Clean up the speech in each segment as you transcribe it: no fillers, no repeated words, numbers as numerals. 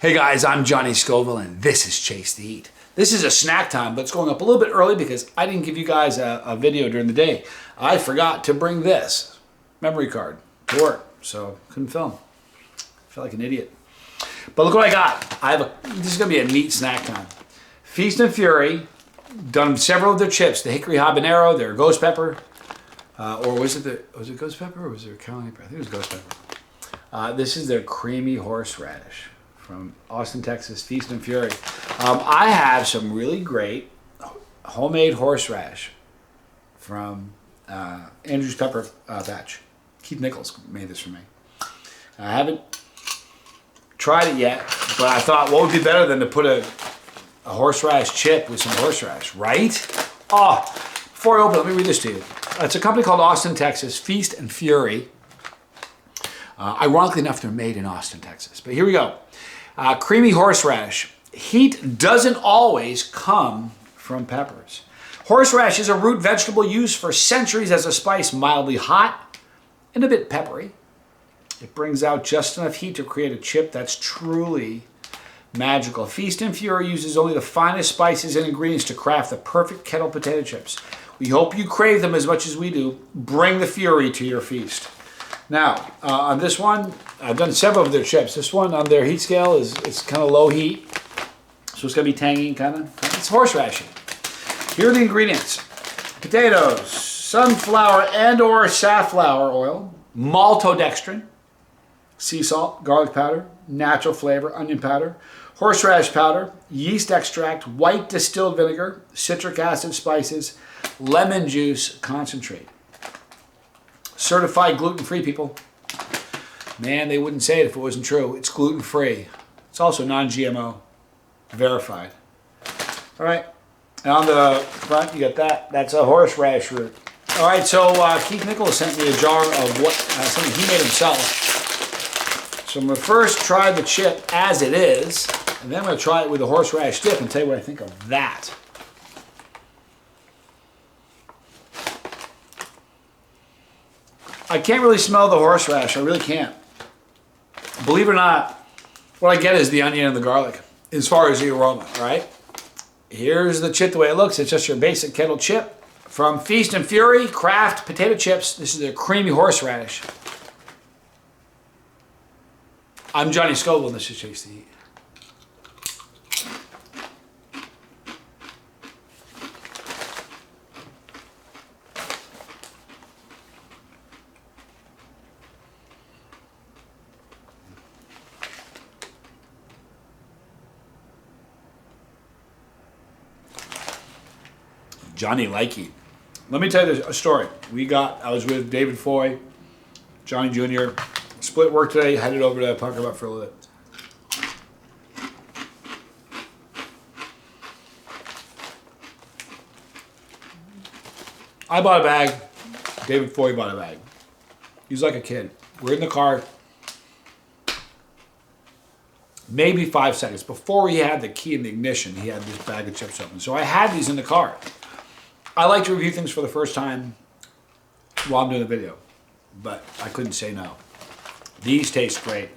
Hey guys, I'm Johnny Scoville and this is Chase to Eat. This is a snack time, but it's going up a little bit early because I didn't give you guys a video during the day. I forgot to bring this memory card to work, so couldn't film. I feel like an idiot. But look what I got. This is going to be a neat snack time. Feast and Fury, done several of their chips. The hickory habanero, their ghost pepper, or was it ghost pepper or was it Carolina pepper? I think it was ghost pepper. This is their creamy horseradish from Austin, Texas, Feast and Fury. I have some really great homemade horseradish from Andrew's Pepper batch. Keith Nichols made this for me. I haven't tried it yet, but I thought what would be better than to put a horseradish chip with some horseradish, right? Oh, before I open it, let me read this to you. It's a company called Austin, Texas, Feast and Fury. Ironically enough, they're made in Austin, Texas. But here we go. Creamy horseradish. Heat doesn't always come from peppers. Horseradish is a root vegetable used for centuries as a spice, mildly hot and a bit peppery. It brings out just enough heat to create a chip that's truly magical. Feast and Fury uses only the finest spices and ingredients to craft the perfect kettle potato chips. We hope you crave them as much as we do. Bring the Fury to your feast. Now, on this one, I've done several of their chips. This one on their heat scale it's kind of low heat. So it's going to be tangy, kind of. It's horseradishy. Here are the ingredients. Potatoes, sunflower and or safflower oil, maltodextrin, sea salt, garlic powder, natural flavor, onion powder, horseradish powder, yeast extract, white distilled vinegar, citric acid spices, lemon juice concentrate. Certified gluten-free, people. Man, they wouldn't say it if it wasn't true. It's gluten-free. It's also non-GMO. Verified. All right. And on the front, you got that. That's a horseradish root. All right, so Keith Nichols sent me a jar of something he made himself. So I'm going to first try the chip as it is, and then I'm going to try it with a horseradish dip and tell you what I think of that. I can't really smell the horseradish. I really can't. Believe it or not, what I get is the onion and the garlic as far as the aroma, all right? Here's the chip the way it looks. It's just your basic kettle chip from Feast and Fury Craft Potato Chips. This is their creamy horseradish. I'm Johnny Scoville, and this is Chase to Eat. Johnny Likey. Let me tell you a story. I was with David Foy, Johnny Jr., split work today, headed over to Pucker Butt for a little bit. I bought a bag. David Foy bought a bag. He's like a kid. We're in the car. Maybe 5 seconds before he had the key in the ignition, he had this bag of chips open. So I had these in the car. I like to review things for the first time while I'm doing the video, but I couldn't say no. These taste great.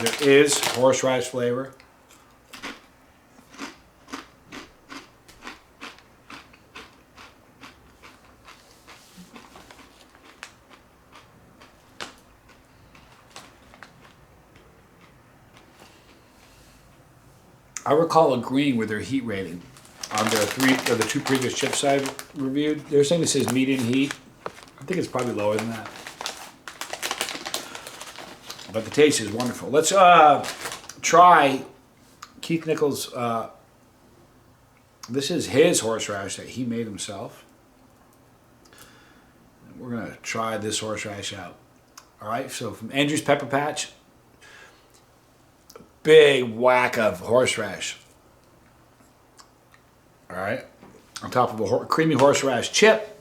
There is horseradish flavor. I recall agreeing with their heat rating on the two previous chips I've reviewed. They're saying this is medium heat. I think it's probably lower than that. But the taste is wonderful. Let's try Keith Nichols. This is his horseradish that he made himself. We're going to try this horseradish out. All right, so from Andrew's Pepper Patch, big whack of horseradish. All right, on top of a creamy horseradish chip.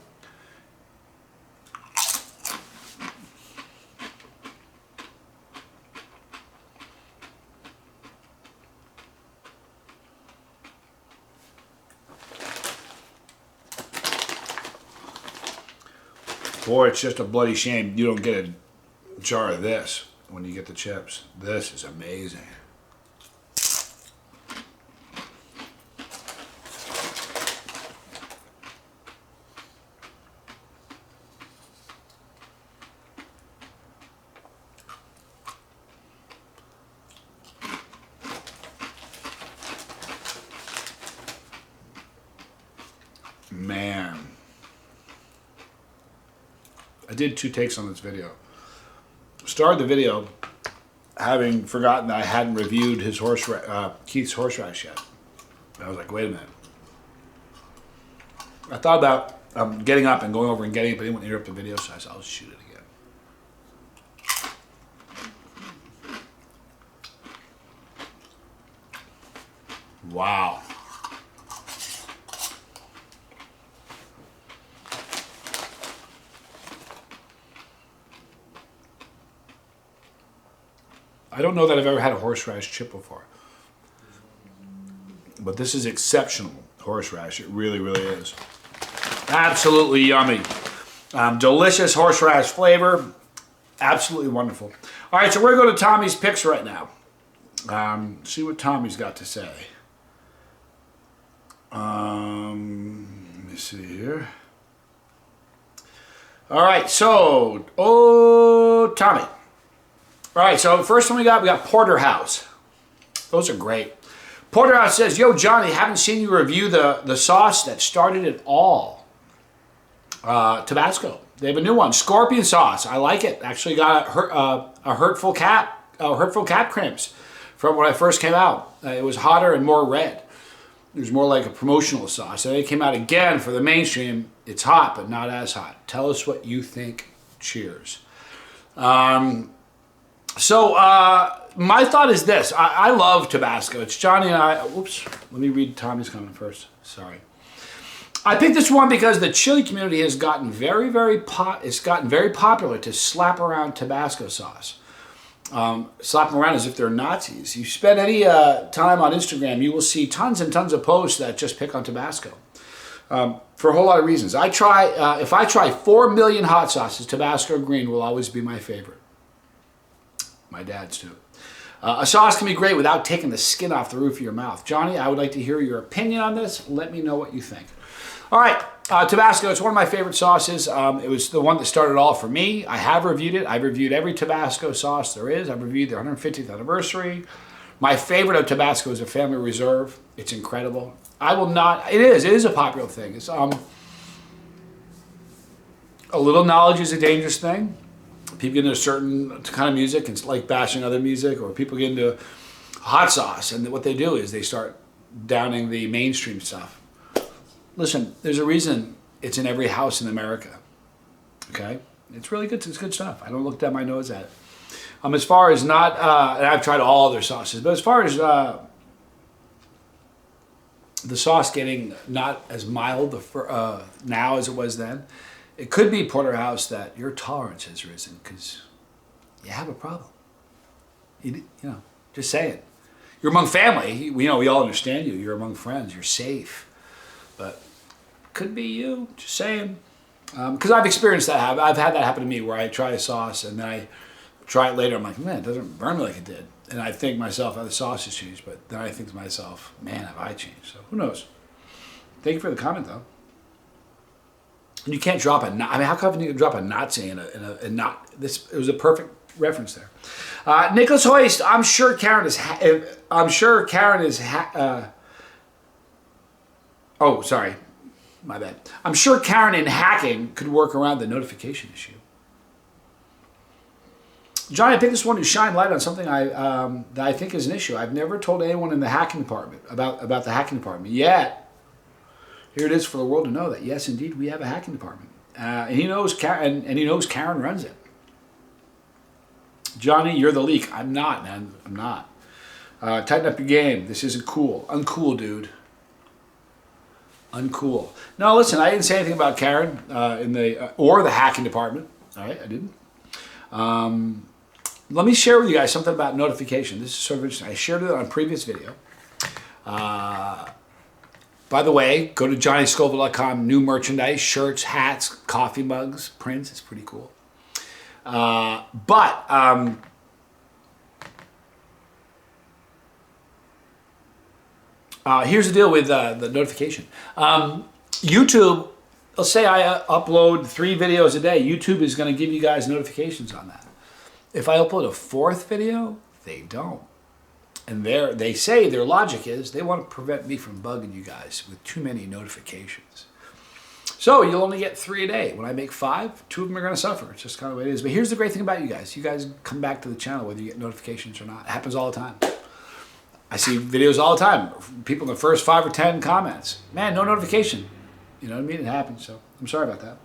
Boy, it's just a bloody shame you don't get a jar of this when you get the chips. This is amazing. Man. I did 2 takes on this video. Started the video having forgotten that I hadn't reviewed his Keith's horseradish yet. I was like, wait a minute. I thought about getting up and going over and getting it, but I didn't want to interrupt the video, so I said, I'll shoot it again. Wow. I don't know that I've ever had a horseradish chip before. But this is exceptional horseradish. It really, really is. Absolutely yummy. Delicious horseradish flavor. Absolutely wonderful. All right, so we're going to go to Tommy's picks right now. See what Tommy's got to say. Let me see here. All right, so, Tommy. All right, so first one we got Porterhouse. Those are great. Porterhouse says, yo, Johnny, haven't seen you review the sauce that started it all. Tabasco. They have a new one, scorpion sauce. I like it. Actually got a hurtful cat cramps from when I first came out. It was hotter and more red. It was more like a promotional sauce. And it came out again for the mainstream. It's hot, but not as hot. Tell us what you think. Cheers. So my thought is this. I love Tabasco. It's Johnny and I. Whoops. Let me read Tommy's comment first. Sorry. I picked this one because the chili community has gotten very popular to slap around Tabasco sauce. Slap them around as if they're Nazis. You spend any time on Instagram, you will see tons and tons of posts that just pick on Tabasco. For a whole lot of reasons. If I try 4 million hot sauces, Tabasco green will always be my favorite. My dad's too. A sauce can be great without taking the skin off the roof of your mouth. Johnny, I would like to hear your opinion on this. Let me know what you think. All right, Tabasco, it's one of my favorite sauces. It was the one that started all for me. I have reviewed it. I've reviewed every Tabasco sauce there is. I've reviewed the 150th anniversary. My favorite of Tabasco is a Family Reserve. It's incredible. It is a popular thing. It's, a little knowledge is a dangerous thing. People get into a certain kind of music, it's like bashing other music, or people get into hot sauce, and what they do is they start downing the mainstream stuff. Listen, there's a reason it's in every house in America. Okay? It's really good. It's good stuff. I don't look down my nose at it. As far as and I've tried all other sauces, but as far as the sauce getting not as mild now as it was then, it could be, Porterhouse, that your tolerance has risen because you have a problem. You know, just saying. You're among family. We all understand you. You're among friends. You're safe. But could be you. Just saying. Because I've experienced that. I've had that happen to me where I try a sauce and then I try it later. I'm like, man, it doesn't burn me like it did. And I think to myself, oh, the sauce has changed. But then I think to myself, man, have I changed? So who knows? Thank you for the comment, though. And you can't drop how come you can drop a Nazi in a not this? It was a perfect reference there. Nicholas Hoist, I'm sure Karen is. Oh, sorry, my bad. I'm sure Karen in hacking could work around the notification issue. Johnny, I picked this one to shine light on something that I think is an issue. I've never told anyone in the hacking department about the hacking department yet. Here it is for the world to know that, yes, indeed, we have a hacking department. And he knows Karen, and he knows Karen runs it. Johnny, you're the leak. I'm not, man. I'm not. Tighten up your game. This isn't cool. Uncool, dude. Uncool. No, listen, I didn't say anything about Karen or the hacking department. All right, I didn't. Let me share with you guys something about notification. This is sort of interesting. I shared it on a previous video. By the way, go to johnnyscoville.com, new merchandise, shirts, hats, coffee mugs, prints. It's pretty cool. Here's the deal with the notification. YouTube, let's say I upload 3 videos a day. YouTube is going to give you guys notifications on that. If I upload a 4th video, they don't. And they say their logic is they want to prevent me from bugging you guys with too many notifications. So you'll only get 3 a day. When I make 5, 2 of them are going to suffer. It's just kind of the way it is. But here's the great thing about you guys. You guys come back to the channel whether you get notifications or not. It happens all the time. I see videos all the time. People in the first 5 or 10 comments. Man, no notification. You know what I mean? It happens. So I'm sorry about that.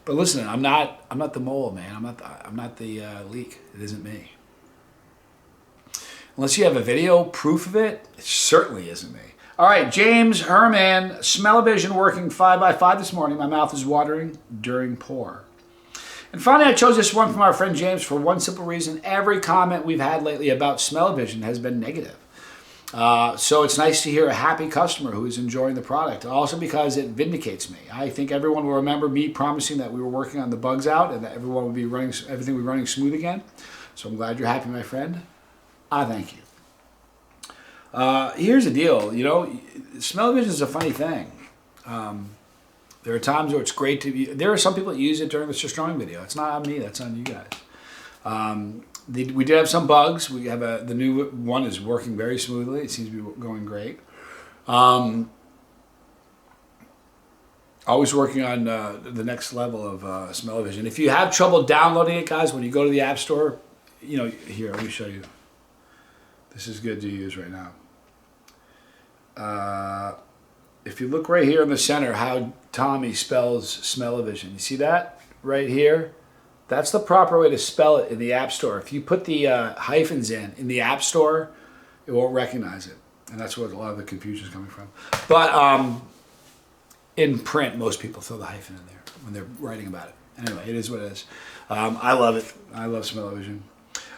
But listen, I'm not the mole, man. I'm not the leak. It isn't me. Unless you have a video proof of it, it certainly isn't me. All right, James Herman, smell-o-vision working 5x5 this morning. My mouth is watering during pour. And finally, I chose this one from our friend James for one simple reason. Every comment we've had lately about smell-o-vision has been negative. So it's nice to hear a happy customer who is enjoying the product. Also because it vindicates me. I think everyone will remember me promising that we were working on the bugs out and that everyone would be running, everything would be running smooth again. So I'm glad you're happy, my friend. I thank you. Here's the deal, you know, smell-o-vision is a funny thing. There are times where it's great to be, there are some people that use it during the Mr. Strong video. It's not on me, that's on you guys. We did have some bugs. We have the new one is working very smoothly. It seems to be going great. Always working on the next level of smell-o-vision. If you have trouble downloading it, guys, when you go to the App Store, you know, here, let me show you. This is good to use right now. If you look right here in the center, how Tommy spells smell-o-vision. You see that right here? That's the proper way to spell it in the App Store. If you put the hyphens in the App Store, it won't recognize it. And that's where a lot of the confusion is coming from. But in print, most people throw the hyphen in there when they're writing about it. Anyway, it is what it is. I love it. I love smell-o-vision.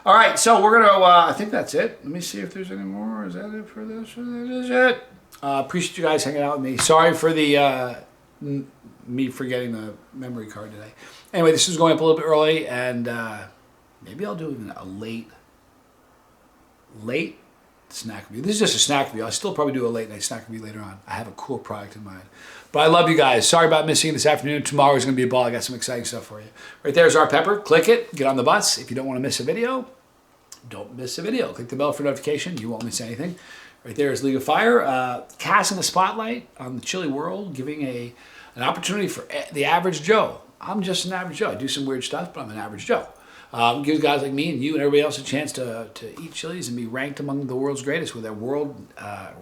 All right, so we're going to, I think that's it. Let me see if there's any more. Is that it for this? That is it. Appreciate you guys hanging out with me. Sorry for the me forgetting the memory card today. Anyway, this is going up a little bit early, and maybe I'll do even a late snack review. This is just a snack review. I'll still probably do a late night snack review later on. I have a cool product in mind. But I love you guys. Sorry about missing this afternoon. Tomorrow is going to be a ball. I got some exciting stuff for you. Right there's our pepper. Click it. Get on the bus. If you don't want to miss a video, don't miss a video. Click the bell for notification. You won't miss anything. Right there is League of Fire. Casting the spotlight on the chili world, giving an opportunity for the average Joe. I'm just an average Joe. I do some weird stuff, but I'm an average Joe. Gives guys like me and you and everybody else a chance to eat chilies and be ranked among the world's greatest with their world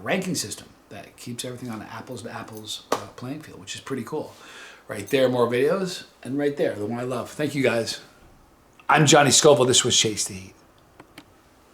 ranking system that keeps everything on an apples to apples playing field, which is pretty cool. Right there, more videos, and right there, the one I love. Thank you guys. I'm Johnny Scoville. This was Chase the Heat.